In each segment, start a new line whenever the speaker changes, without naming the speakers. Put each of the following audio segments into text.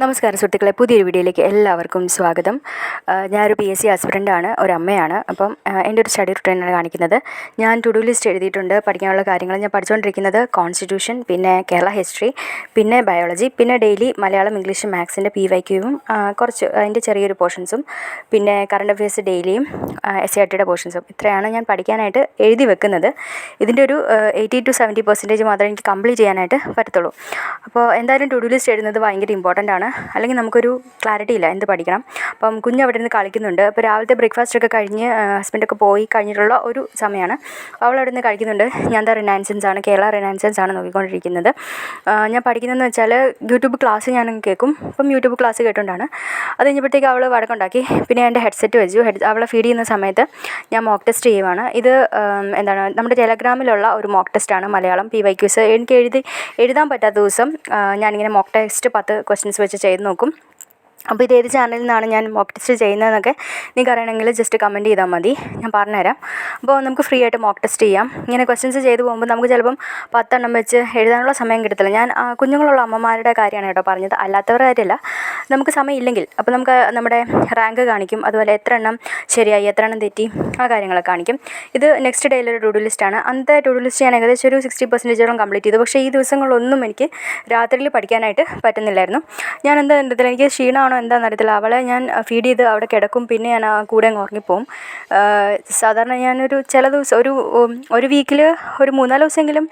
നമസ്കാരം സുഹൃത്തുക്കളെ, പുതിയൊരു വീഡിയോയിലേക്ക് എല്ലാവർക്കും സ്വാഗതം. ഞാനൊരു PSC ആസ്പിറൻ്റാണ്, ഒരമ്മയാണ്. അപ്പം എൻ്റെ ഒരു സ്റ്റഡി റുട്ടീനാണ് കാണിക്കുന്നത്. ഞാൻ ടു ഡു ലിസ്റ്റ് എഴുതിയിട്ടുണ്ട്. പഠിക്കാനുള്ള കാര്യങ്ങൾ ഞാൻ പഠിച്ചുകൊണ്ടിരിക്കുന്നത് കോൺസ്റ്റിറ്റ്യൂഷൻ, പിന്നെ കേരള ഹിസ്റ്ററി, പിന്നെ ബയോളജി, പിന്നെ ഡെയിലി മലയാളം, ഇംഗ്ലീഷ്, മാത്സിൻ്റെ PYQവും കുറച്ച് അതിൻ്റെ ചെറിയൊരു പോർഷൻസും, പിന്നെ കറണ്ട് അഫയേഴ്സ് ഡെയിലിയും SCRTയുടെ പോർഷൻസും. ഇത്രയാണ് ഞാൻ പഠിക്കാനായിട്ട് എഴുതി വെക്കുന്നത്. ഇതിൻ്റെ ഒരു 80 to 70% മാത്രമേ എനിക്ക് കംപ്ലീറ്റ് ചെയ്യാനായിട്ട് പറ്റത്തുള്ളൂ. അപ്പോൾ എന്തായാലും ടു ഡു ലിസ്റ്റ് എഴുതുന്നത് ഭയങ്കര ഇമ്പോർട്ടൻ്റ് ആണ്. അല്ലെങ്കിൽ നമുക്കൊരു ക്ലാരിറ്റി ഇല്ല എന്ത് പഠിക്കണം. അപ്പം കുഞ്ഞ് അവിടെ നിന്ന് കളിക്കുന്നുണ്ട്. അപ്പോൾ രാവിലത്തെ ബ്രേക്ക്ഫാസ്റ്റൊക്കെ കഴിഞ്ഞ് ഹസ്ബൻഡൊക്കെ പോയി കഴിഞ്ഞിട്ടുള്ള ഒരു സമയമാണ്. അവൾ അവിടെ നിന്ന് കളിക്കുന്നുണ്ട്. ഞാൻ റിനൈൻസൻസ് ആണ്, കേരള റിനൈൻസൻസ് ആണ് നോക്കിക്കൊണ്ടിരിക്കുന്നത്. ഞാൻ പഠിക്കുന്നതെന്ന് വെച്ചാൽ യൂട്യൂബ് ക്ലാസ് ഞാൻ കേൾക്കും. അപ്പം യൂട്യൂബ് ക്ലാസ് കേട്ടുകൊണ്ടാണ്. അത് കഴിഞ്ഞപ്പോഴത്തേക്ക് അവൾ വഴക്കുണ്ടാക്കി. പിന്നെ എൻ്റെ ഹെഡ്സെറ്റ് വെച്ചു. അവളെ ഫീഡ് ചെയ്യുന്ന സമയത്ത് ഞാൻ മോക്ക് ടെസ്റ്റ് ചെയ്യുവാണ്. ഇത് നമ്മുടെ ടെലഗ്രാമിലുള്ള ഒരു മോക്ക് ടെസ്റ്റാണ്, മലയാളം PYQs. എനിക്ക് എഴുതാൻ പറ്റാത്ത ദിവസം ഞാനിങ്ങനെ മോക്ക് ടെസ്റ്റ് 10 ക്വസ്റ്റ്യൻസ് വെച്ച് ചെയ്ത് നോക്കും. അപ്പോൾ ഇത് ഏത് ചാനലിൽ നിന്നാണ് ഞാൻ മോക്ക് ടെസ്റ്റ് ചെയ്യുന്നതെന്നൊക്കെ നിങ്ങൾക്ക് അറിയണമെങ്കിൽ ജസ്റ്റ് കമൻറ്റ് ചെയ്താൽ മതി, ഞാൻ പറഞ്ഞുതരാം. അപ്പോൾ നമുക്ക് ഫ്രീ ആയിട്ട് മോക്ക് ടെസ്റ്റ് ചെയ്യാം. ഇങ്ങനെ ക്വസ്റ്റ്യൻസ് ചെയ്ത് പോകുമ്പോൾ നമുക്ക് ചിലപ്പം 10 എണ്ണം വെച്ച് എഴുതാനുള്ള സമയം കിട്ടത്തില്ല. ഞാൻ കുഞ്ഞുങ്ങളുള്ള അമ്മമാരുടെ കാര്യമാണ് കേട്ടോ പറഞ്ഞത്, അല്ലാത്തവരുടെ കാര്യമല്ല. നമുക്ക് സമയമില്ലെങ്കിൽ അപ്പോൾ നമുക്ക് നമ്മുടെ റാങ്ക് കാണിക്കും, അതുപോലെ എത്ര എണ്ണം ശരിയായി, എത്ര എണ്ണം തെറ്റി, ആ കാര്യങ്ങളൊക്കെ കാണിക്കും. ഇത് നെക്സ്റ്റ് ഡേയിലെ ഒരു ടു ഡു ലിസ്റ്റാണ്. അന്നത്തെ ടു ഡു ലിസ്റ്റ് ഞാൻ ഏകദേശം ഒരു 60% കംപ്ലീറ്റ് ചെയ്തു. പക്ഷേ ഈ ദിവസങ്ങളൊന്നും എനിക്ക് രാത്രിയിൽ പഠിക്കാനായിട്ട് പറ്റുന്നില്ലായിരുന്നു. ഞാൻ എന്താ എനിക്ക് ക്ഷീണമാണോ എന്താണെന്ന് അറിയത്തില്ല. അവളെ ഞാൻ ഫീഡ് ചെയ്ത് അവിടെ കിടക്കും, പിന്നെ ഞാൻ കൂടെ അങ്ങ് ഉറങ്ങിപ്പോവും. സാധാരണ ഞാനൊരു ചില ദിവസം ഒരു വീക്കിൽ ഒരു 3-4 ദിവസമെങ്കിലും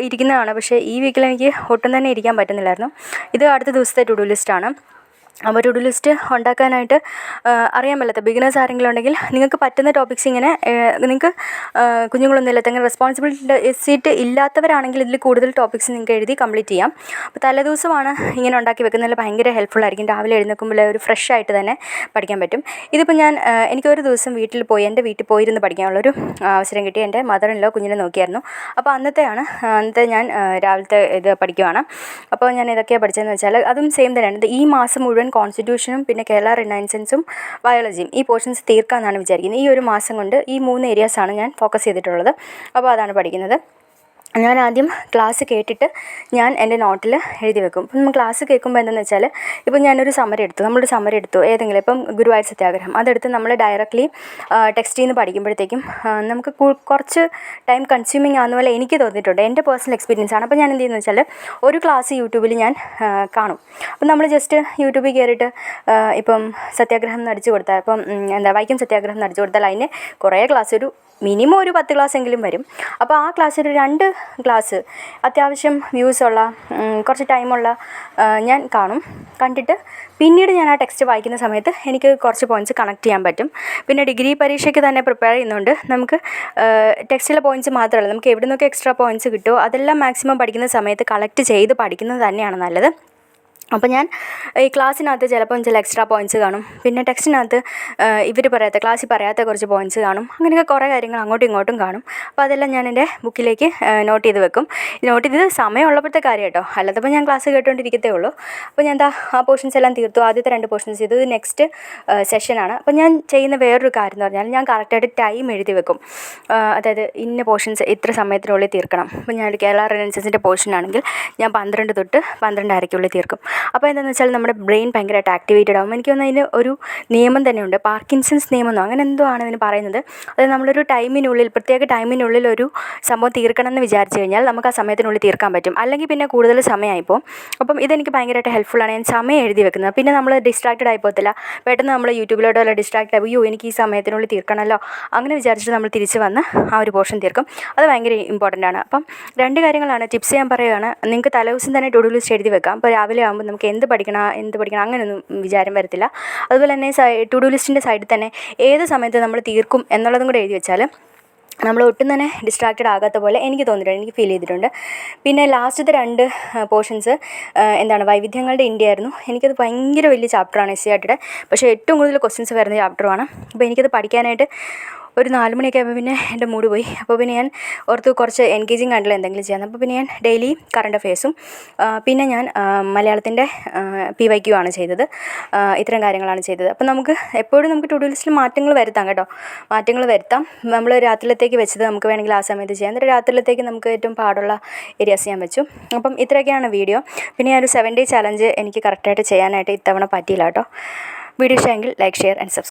ഇരിക്കുന്നതാണ്. പക്ഷേ ഈ വീക്കിൽ എനിക്ക് ഒട്ടും തന്നെ ഇരിക്കാൻ പറ്റുന്നില്ലായിരുന്നു. ഇത് അടുത്ത ദിവസത്തെ ടു ഡു ലിസ്റ്റാണ്. അപ്പോൾ ടു ഡു ലിസ്റ്റ് ഉണ്ടാക്കാനായിട്ട് അറിയാൻ പറ്റാത്ത ബിഗിനേഴ്സ് ആരെങ്കിലും ഉണ്ടെങ്കിൽ നിങ്ങൾക്ക് പറ്റുന്ന ടോപ്പിക്സ് ഇങ്ങനെ നിങ്ങൾക്ക് കുഞ്ഞുങ്ങളൊന്നും ഇല്ലാത്ത അങ്ങനെ റെസ്പോൺസിബിലിറ്റി ഇല്ലാത്തവരാണെങ്കിൽ ഇതിൽ കൂടുതൽ ടോപ്പിക്സ് നിങ്ങൾക്ക് എഴുതി കംപ്ലീറ്റ് ചെയ്യാം. അപ്പോൾ തലേദിവസമാണ് ഇങ്ങനെ ഉണ്ടാക്കി വെക്കുന്നതിൽ ഭയങ്കര ഹെൽപ്ഫുള്ളായിരിക്കും. രാവിലെ എഴുന്നേൽക്കുമ്പോൾ ഒരു ഫ്രഷ് ആയിട്ട് തന്നെ പഠിക്കാൻ പറ്റും. ഇതിപ്പോൾ എനിക്കൊരു ദിവസം എൻ്റെ വീട്ടിൽ പോയിരുന്ന് പഠിക്കാനുള്ളൊരു അവസരം കിട്ടി. എൻ്റെ മദർ ഇൻ ലോ കുഞ്ഞിനെ നോക്കിയായിരുന്നു. അപ്പോൾ അന്നത്തെ ഞാൻ രാവിലത്തെ ഇത് പഠിക്കുവാണ്. അപ്പോൾ ഞാൻ ഇതൊക്കെയാണ് പഠിച്ചതെന്ന് വെച്ചാൽ അതും സെയിം തന്നെയാണ്. ഈ മാസം മുഴുവൻ കോൺസ്റ്റിറ്റ്യൂഷനും പിന്നെ കേരള റിനൈൻസൻസും ബയോളജിയും ഈ പോർഷൻസ് തീർക്കാമെന്നാണ് വിചാരിക്കുന്നത്. ഈ ഒരു മാസം കൊണ്ട് ഈ 3 ഏരിയാസാണ് ഞാൻ ഫോക്കസ് ചെയ്തിട്ടുള്ളത്. അപ്പോൾ അതാണ് പഠിക്കുന്നത്. ഞാൻ ആദ്യം ക്ലാസ് കേട്ടിട്ട് ഞാൻ എൻ്റെ നോട്ടിൽ എഴുതി വെക്കും. ഇപ്പം നമ്മൾ ക്ലാസ് കേൾക്കുമ്പോൾ എന്താണെന്ന് വെച്ചാൽ, ഇപ്പം നമ്മളൊരു സമരം എടുത്തു ഏതെങ്കിലും, ഇപ്പം ഗുരുവായൂർ സത്യാഗ്രഹം, അതെടുത്ത് നമ്മൾ ഡയറക്റ്റ്ലി ടെക്സ്റ്റിൽ നിന്ന് പഠിക്കുമ്പോഴത്തേക്കും നമുക്ക് കുറച്ച് ടൈം കൺസ്യൂമിങ് ആകുന്ന പോലെ എനിക്ക് തോന്നിയിട്ടുണ്ട്. എൻ്റെ പേഴ്സണൽ എക്സ്പീരിയൻസ് ആണ്. അപ്പോൾ ഞാൻ എന്ത് ചെയ്യുന്നത് വെച്ചാൽ, ഒരു ക്ലാസ് യൂട്യൂബിൽ ഞാൻ കാണും. അപ്പം നമ്മൾ ജസ്റ്റ് യൂട്യൂബിൽ കയറിയിട്ട് ഇപ്പം സത്യാഗ്രഹം എന്നടിച്ച് കൊടുത്താൽ, ഇപ്പം വൈക്കം സത്യാഗ്രഹം എന്നടിച്ച് കൊടുത്താൽ അതിന് കുറേ ക്ലാസ് മിനിമം ഒരു 10 ക്ലാസ് എങ്കിലും വരും. അപ്പോൾ ആ ക്ലാസ്സിൽ 2 ക്ലാസ് അത്യാവശ്യം വ്യൂസുള്ള കുറച്ച് ടൈമുള്ള ഞാൻ കണ്ടിട്ട് പിന്നീട് ഞാൻ ആ ടെക്സ്റ്റ് വായിക്കുന്ന സമയത്ത് എനിക്ക് കുറച്ച് പോയിൻറ്റ്സ് കണക്ട് ചെയ്യാൻ പറ്റും. പിന്നെ ഡിഗ്രി പരീക്ഷയ്ക്ക് തന്നെ പ്രിപ്പയർ ചെയ്യുന്നുണ്ട്. നമുക്ക് ടെക്സ്റ്റിലെ പോയിൻറ്റ്സ് മാത്രമല്ല, നമുക്ക് എവിടെ നിന്നൊക്കെ എക്സ്ട്രാ പോയിൻറ്റ്സ് കിട്ടുമോ അതെല്ലാം മാക്സിമം പഠിക്കുന്ന സമയത്ത് കളക്ട് ചെയ്ത് പഠിക്കുന്നത് തന്നെയാണ് നല്ലത്. അപ്പോൾ ഞാൻ ഈ ക്ലാസ്സിനകത്ത് ചിലപ്പം ചില എക്സ്ട്രാ പോയിൻറ്റ്സ് കാണും. പിന്നെ ടെക്സ്റ്റിനകത്ത് ക്ലാസ്സിൽ പറയാത്ത കുറച്ച് പോയിൻറ്റ്സ് കാണും. അങ്ങനെയൊക്കെ കുറേ കാര്യങ്ങൾ അങ്ങോട്ടും ഇങ്ങോട്ടും കാണും. അപ്പോൾ അതെല്ലാം ഞാൻ എൻ്റെ ബുക്കിലേക്ക് നോട്ട് ചെയ്ത് വെക്കും. നോട്ട് ചെയ്ത് സമയമുള്ളപ്പോഴത്തെ കാര്യം കേട്ടോ, അല്ലാത്തപ്പോൾ ഞാൻ ക്ലാസ് കേട്ടുകൊണ്ടിരിക്കത്തേ ഉള്ളൂ. അപ്പോൾ ഞാൻ ആ പോർഷൻസ് എല്ലാം തീർത്തു. ആദ്യത്തെ 2 പോർഷൻസ് ചെയ്തു. ഇത് നെക്സ്റ്റ് സെഷനാണ്. അപ്പോൾ ഞാൻ ചെയ്യുന്ന വേറൊരു കാര്യം എന്ന് പറഞ്ഞാൽ, ഞാൻ കറക്റ്റായിട്ട് ടൈം എഴുതി വെക്കും. അതായത് ഇന്ന പോർഷൻസ് ഇത്ര സമയത്തിനുള്ളിൽ തീർക്കണം. അപ്പോൾ ഞാൻ കേരള റിനൈൻസൻസിൻ്റെ പോർഷനാണെങ്കിൽ ഞാൻ 12 തൊട്ട് 12:30 തീർക്കും. അപ്പോൾ എന്താണെന്ന് വെച്ചാൽ നമ്മുടെ ബ്രെയിൻ ഭയങ്കരമായിട്ട് ആക്ടിവേറ്റഡ് ആകും. എനിക്ക് തോന്നുന്നു അതിന് ഒരു നിയമം തന്നെയുണ്ട്, പാർക്കിൻസൺസ് നിയമം എന്നോ അങ്ങനെ എന്തോ ആണ് ഇതിന് പറയുന്നത്. അതായത് നമ്മളൊരു പ്രത്യേക ടൈമിനുള്ളിൽ ഒരു സംഭവം തീർക്കണം എന്ന് വിചാരിച്ചു കഴിഞ്ഞാൽ നമുക്ക് ആ സമയത്തിനുള്ളിൽ തീർക്കാൻ പറ്റും. അല്ലെങ്കിൽ പിന്നെ കൂടുതൽ സമയമായിപ്പോൾ. അപ്പം ഇതെനിക്ക് ഭയങ്കരമായിട്ട് ഹെൽപ്ഫുള്ളാണ്. ഞാൻ സമയം എഴുതി വെക്കുന്നത്. പിന്നെ നമ്മൾ ഡിസ്ട്രാക്റ്റഡ് ആയിപ്പോകത്തില്ല. പെട്ടെന്ന് നമ്മൾ യൂട്യൂബിലോട്ടോ വല്ല ഡിസ്ട്രാക്റ്റ് ആയി, എനിക്ക് ഈ സമയത്തിനുള്ളിൽ തീർക്കണമല്ലോ അങ്ങനെ വിചാരിച്ചിട്ട് നമ്മൾ തിരിച്ച് വന്ന് ആ ഒരു പോർഷൻ തീർക്കും. അത് ഭയങ്കര ഇമ്പോർട്ടൻ്റ് ആണ്. അപ്പം 2 കാര്യങ്ങളാണ് ടിപ്സ് ഞാൻ പറയുകയാണ്. നിങ്ങൾക്ക് തലേദിവസം തന്നെ ടു ഡു ലിസ്റ്റ് എഴുതി വെക്കാം. അപ്പോൾ രാവിലെ ആകുമ്പോൾ നമുക്ക് എന്ത് പഠിക്കണം അങ്ങനെയൊന്നും വിചാരം വരത്തില്ല. അതുപോലെ തന്നെ ടു ഡു ലിസ്റ്റിൻ്റെ സൈഡിൽ തന്നെ ഏത് സമയത്ത് നമ്മൾ തീർക്കും എന്നുള്ളതും കൂടെ എഴുതി വെച്ചാൽ നമ്മൾ ഒട്ടും തന്നെ ഡിസ്ട്രാക്റ്റഡ് ആകാത്ത പോലെ എനിക്ക് തോന്നിയിട്ടുണ്ട്, എനിക്ക് ഫീൽ ചെയ്തിട്ടുണ്ട്. പിന്നെ ലാസ്റ്റത്തെ 2 പോർഷൻസ് വൈവിധ്യങ്ങളുടെ ഇന്ത്യ ആയിരുന്നു. എനിക്കത് ഭയങ്കര വലിയ ചാപ്റ്ററാണ് SCRTയുടെ. പക്ഷേ ഏറ്റവും കൂടുതൽ ക്വസ്റ്റ്യൻസ് വരുന്ന ചാപ്റ്ററുമാണ്. അപ്പോൾ എനിക്കത് പഠിക്കാനായിട്ട് ഒരു 4 മണിയൊക്കെ ആയപ്പോൾ പിന്നെ എൻ്റെ മൂഡ് പോയി. അപ്പോൾ പിന്നെ ഞാൻ ഓർത്ത് കുറച്ച് എൻഗേജിങ് ആയിട്ടുള്ള എന്തെങ്കിലും ചെയ്യാമെന്ന്. അപ്പോൾ പിന്നെ ഞാൻ ഡെയിലി കറണ്ട് അഫെയർസും പിന്നെ ഞാൻ മലയാളത്തിൻ്റെ PYQ ആണ് ചെയ്തത്. ഇത്തരം കാര്യങ്ങളാണ് ചെയ്തത്. അപ്പോൾ നമുക്ക് എപ്പോഴും നമുക്ക് ടു ഡു ലിസ്റ്റിൽ മാറ്റങ്ങൾ വരുത്താം കേട്ടോ. മാറ്റങ്ങൾ വരുത്താം. നമ്മൾ രാത്രിയിലത്തേക്ക് വെച്ചത് നമുക്ക് വേണമെങ്കിൽ ആ സമയത്ത് ചെയ്യാം. എന്നിട്ട് രാത്രിയിലത്തേക്ക് നമുക്ക് ഏറ്റവും പാടുള്ള ഏരിയാസ് ഞാൻ വെച്ചു. അപ്പം ഇത്രയൊക്കെയാണ് വീഡിയോ. പിന്നെ ഞാനൊരു 7 ഡേ ചലഞ്ച് എനിക്ക് കറക്റ്റായിട്ട് ചെയ്യാനായിട്ട് ഇത്തവണ പറ്റിയില്ല കേട്ടോ. വീഡിയോ ഇഷ്ടമെങ്കിൽ ലൈക്ക്, ഷെയർ ആൻഡ് സബ്സ്ക്രൈബ്.